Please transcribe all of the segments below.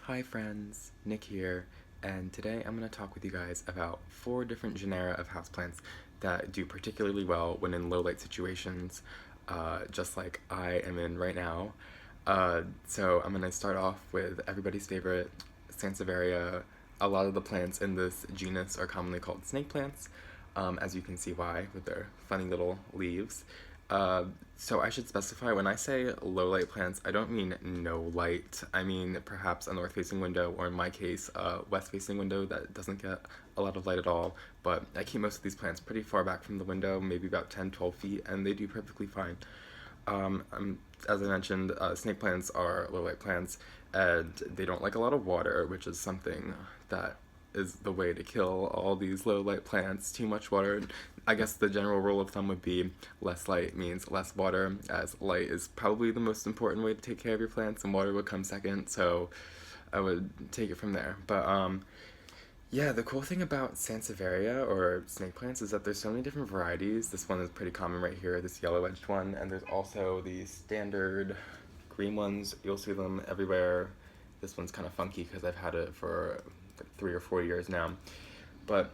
Hi friends, Nick here, and today I'm going to talk with you guys about 4 different genera of houseplants that do particularly well when in low light situations, just like I am in right now. So I'm going to start off with everybody's favorite, Sansevieria. A lot of the plants in this genus are commonly called snake plants, as you can see why with their funny little leaves. So I should specify when I say low light plants, I don't mean no light. I mean perhaps a north facing window, or in my case, a west facing window that doesn't get a lot of light at all. But I keep most of these plants pretty far back from the window, maybe about 10-12 feet, and they do perfectly fine. As I mentioned, snake plants are low light plants, and they don't like a lot of water, which is something that is the way to kill all these low light plants. Too much water. I guess the general rule of thumb would be less light means less water, as light is probably the most important way to take care of your plants, and water would come second. So I would take it from there. But yeah, the cool thing about Sansevieria or snake plants is that there's so many different varieties. This one is pretty common right here, this yellow-edged one, and there's also the standard green ones. You'll see them everywhere. This one's kind of funky because I've had it for like 3 or 4 years now. But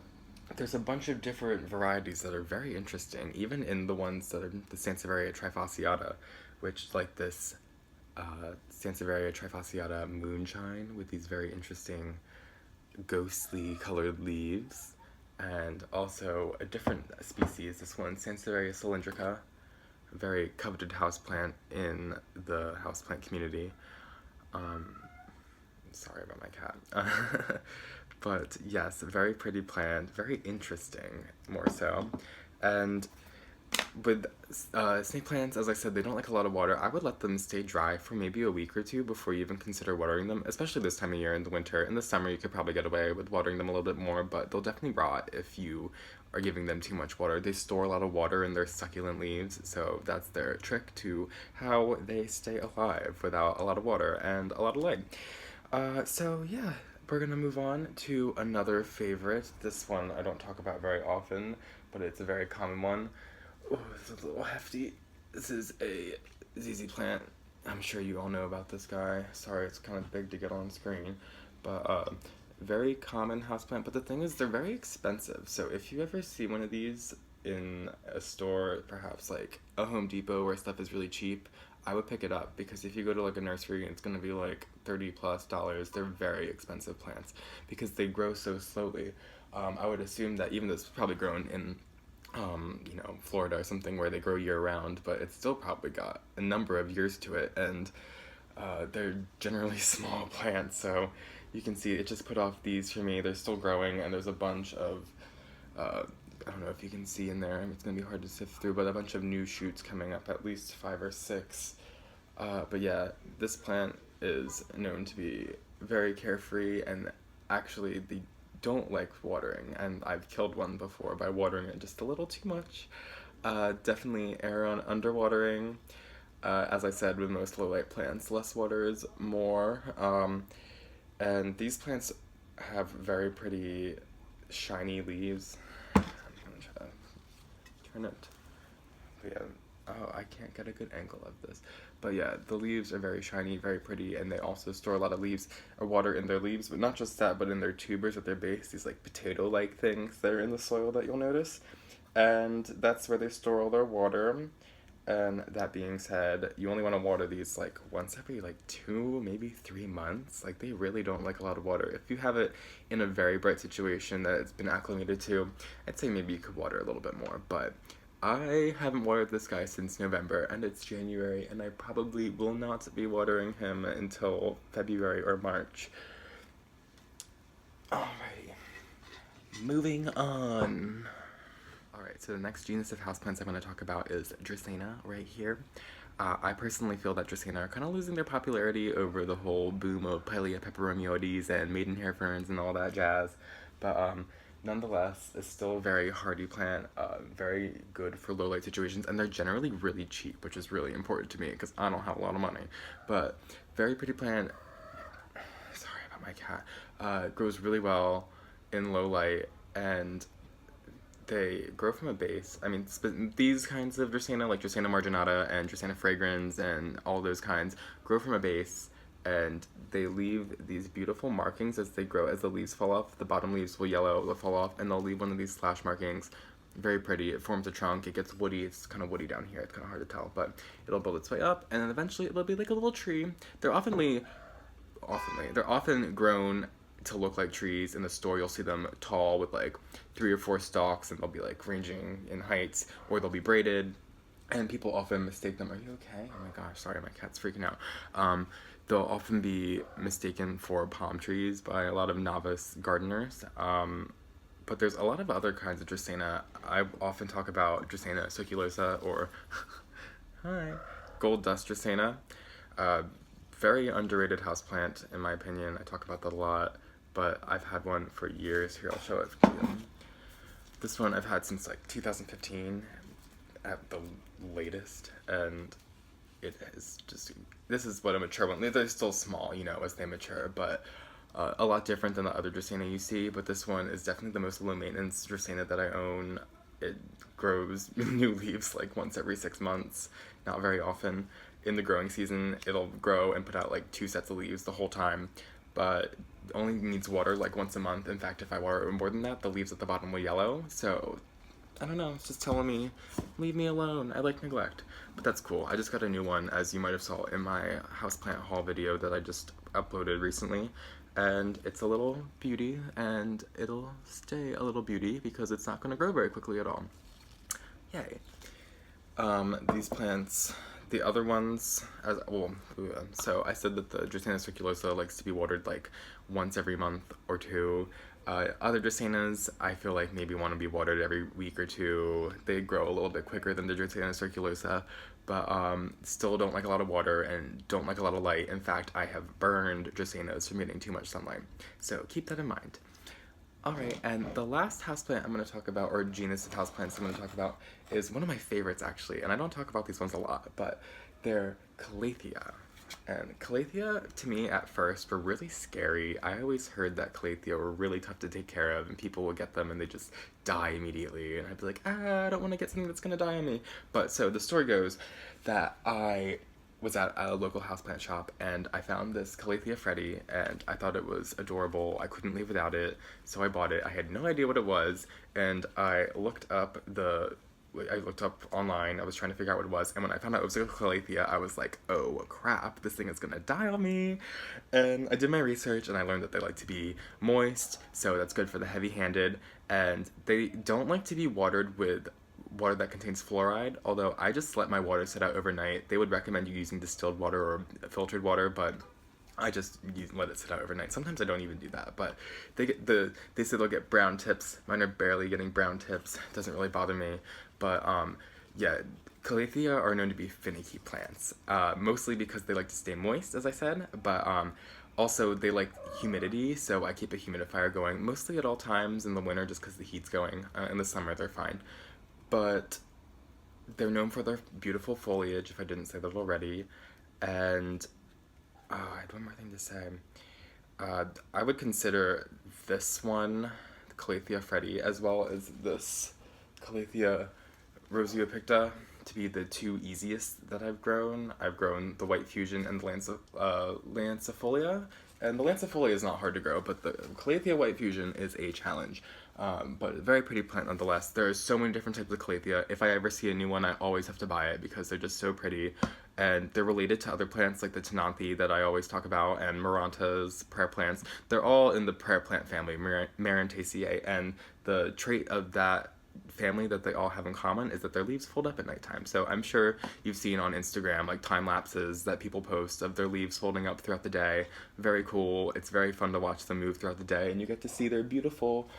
there's a bunch of different varieties that are very interesting, even in the ones that are the Sansevieria trifasciata, which is like this Sansevieria trifasciata moonshine with these very interesting ghostly colored leaves, and also a different species, this one, Sansevieria cylindrica, a very coveted houseplant in the houseplant community. Um, Sorry about my cat. But yes, very pretty plant, very interesting, more so. And with snake plants, as I said, they don't like a lot of water. I would let them stay dry for maybe a week or two before you even consider watering them, especially this time of year in the winter. In the summer, you could probably get away with watering them a little bit more, but they'll definitely rot if you are giving them too much water. They store a lot of water in their succulent leaves, so that's their trick to how they stay alive without a lot of water and a lot of light. So yeah, we're gonna move on to another favorite. This one I don't talk about very often, but it's a very common one. Oh, this is a little hefty. This is a ZZ plant. I'm sure you all know about this guy. Sorry, it's kind of big to get on screen, but very common houseplant. But the thing is, they're very expensive. So if you ever see one of these in a store, perhaps like a Home Depot where stuff is really cheap, I would pick it up, because if you go to like a nursery, it's gonna be like $30+. They're very expensive plants because they grow so slowly. I would assume that even though it's probably grown in Florida or something where they grow year round, but it's still probably got a number of years to it, and they're generally small plants, so you can see it just put off these for me. They're still growing, and there's a bunch of, I don't know if you can see in there, it's gonna be hard to sift through, but a bunch of new shoots coming up, at least 5 or 6. But yeah, this plant is known to be very carefree, and actually they don't like watering, and I've killed one before by watering it just a little too much. Definitely err on underwatering. As I said, with most low light plants, less water is more. And these plants have very pretty shiny leaves. I'm gonna try to turn it. But yeah, oh, I can't get a good angle of this. But yeah, the leaves are very shiny, very pretty, and they also store a lot of leaves or water in their leaves, but not just that, but in their tubers at their base, these like potato-like things that are in the soil that you'll notice. And that's where they store all their water. And that being said, you only want to water these like once every like 2, maybe 3 months. Like they really don't like a lot of water. If you have it in a very bright situation that it's been acclimated to, I'd say maybe you could water a little bit more. But I haven't watered this guy since November, and it's January, and I probably will not be watering him until February or March. Alrighty, moving on. Alright, so the next genus of houseplants I'm going to talk about is Dracaena right here. I personally feel that Dracaena are kind of losing their popularity over the whole boom of Pilea peperomioides and maidenhair ferns and all that jazz, but nonetheless, it's still a very hardy plant, very good for low light situations, and they're generally really cheap, which is really important to me because I don't have a lot of money. But very pretty plant. Sorry about my cat. Grows really well in low light, and they grow from a base. I mean, these kinds of Dracaena, like Dracaena marginata and Dracaena fragrans and all those kinds, grow from a base, and they leave these beautiful markings as they grow. As the leaves fall off, the bottom leaves will yellow, they'll fall off, and they'll leave one of these slash markings. Very pretty. It forms a trunk. It gets woody. It's kind of woody down here. It's kind of hard to tell, but it'll build its way up, and then eventually it'll be like a little tree. They're often grown to look like trees. In the store, you'll see them tall with like 3 or 4 stalks, and they'll be like ranging in heights, or they'll be braided, and people often mistake them. Are you okay? Oh my gosh, sorry, my cat's freaking out. They'll often be mistaken for palm trees by a lot of novice gardeners. But there's a lot of other kinds of Dracaena. I often talk about Dracaena succulosa, or hi, gold dust Dracaena. Very underrated houseplant, in my opinion. I talk about that a lot, but I've had one for years. Here, I'll show it to you. This one I've had since like 2015 at the latest, and it is just, this is what a mature one, they're still small, you know, as they mature, but a lot different than the other Dracaena you see. But this one is definitely the most low maintenance Dracaena that I own. It grows new leaves like once every 6 months, not very often. In the growing season, it'll grow and put out like 2 sets of leaves the whole time, but only needs water like once a month. In fact, if I water more than that, the leaves at the bottom will yellow. So I don't know, it's just telling me, leave me alone. I like neglect. But that's cool. I just got a new one, as you might have saw in my houseplant haul video that I just uploaded recently. And it's a little beauty, and it'll stay a little beauty because it's not going to grow very quickly at all. Yay. These plants, the other ones, so I said that the Dracaena circulosa likes to be watered like once every month or 2. Other Dracaenas, I feel like maybe want to be watered every week or 2. They grow a little bit quicker than the Dracaena circulosa, but still don't like a lot of water and don't like a lot of light. In fact, I have burned Dracaenas from getting too much sunlight. So keep that in mind. Alright, and the last houseplant I'm going to talk about, or genus of houseplants I'm going to talk about, is one of my favorites actually, and I don't talk about these ones a lot, but they're Calathea. And Calathea, to me, at first, were really scary. I always heard that Calathea were really tough to take care of, and people would get them and they just die immediately, and I'd be like, I don't want to get something that's going to die on me. But so the story goes that I was at a local houseplant shop, and I found this Calathea Freddy, and I thought it was adorable. I couldn't live without it, so I bought it. I had no idea what it was, and I looked up online. I was trying to figure out what it was, and when I found out it was a Calathea, I was like, oh crap, this thing is gonna die on me. And I did my research, and I learned that they like to be moist, so that's good for the heavy-handed, and they don't like to be watered with water that contains fluoride, although I just let my water sit out overnight. They would recommend you using distilled water or filtered water, but I just let it sit out overnight. Sometimes I don't even do that, but they say they'll get brown tips. Mine are barely getting brown tips. It doesn't really bother me, but yeah, Calathea are known to be finicky plants, mostly because they like to stay moist, as I said, but also they like humidity, so I keep a humidifier going mostly at all times in the winter just because the heat's going. In the summer they're fine. But they're known for their beautiful foliage, if I didn't say that already, and I had one more thing to say. I would consider this one, the Calathea Freddy, as well as this Calathea Rosiopicta, to be the 2 easiest that I've grown. I've grown the White Fusion and the Lancifolia, and the Lancifolia is not hard to grow, but the Calathea White Fusion is a challenge. But a very pretty plant nonetheless. There's so many different types of Calathea. If I ever see a new one, I always have to buy it because they're just so pretty. And they're related to other plants like the Tenanthe that I always talk about, and Marantas, prayer plants. They're all in the prayer plant family, Marantaceae, and the trait of that family that they all have in common is that their leaves fold up at nighttime. So I'm sure you've seen on Instagram like time lapses that people post of their leaves folding up throughout the day. Very cool. It's very fun to watch them move throughout the day, and you get to see their beautiful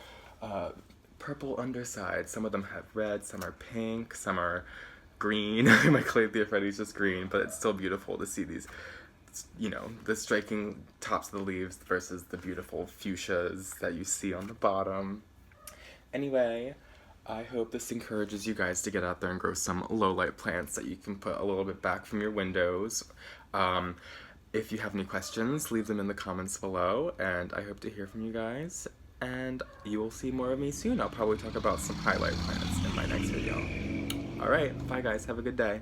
purple underside. Some of them have red, some are pink, some are green. My Calathea Freddy's just green, but it's still beautiful to see these, you know, the striking tops of the leaves versus the beautiful fuchsias that you see on the bottom. Anyway, I hope this encourages you guys to get out there and grow some low-light plants that you can put a little bit back from your windows. If you have any questions, leave them in the comments below, and I hope to hear from you guys. And you will see more of me soon. I'll probably talk about some highlight plants in my next video. Alright, bye guys, have a good day.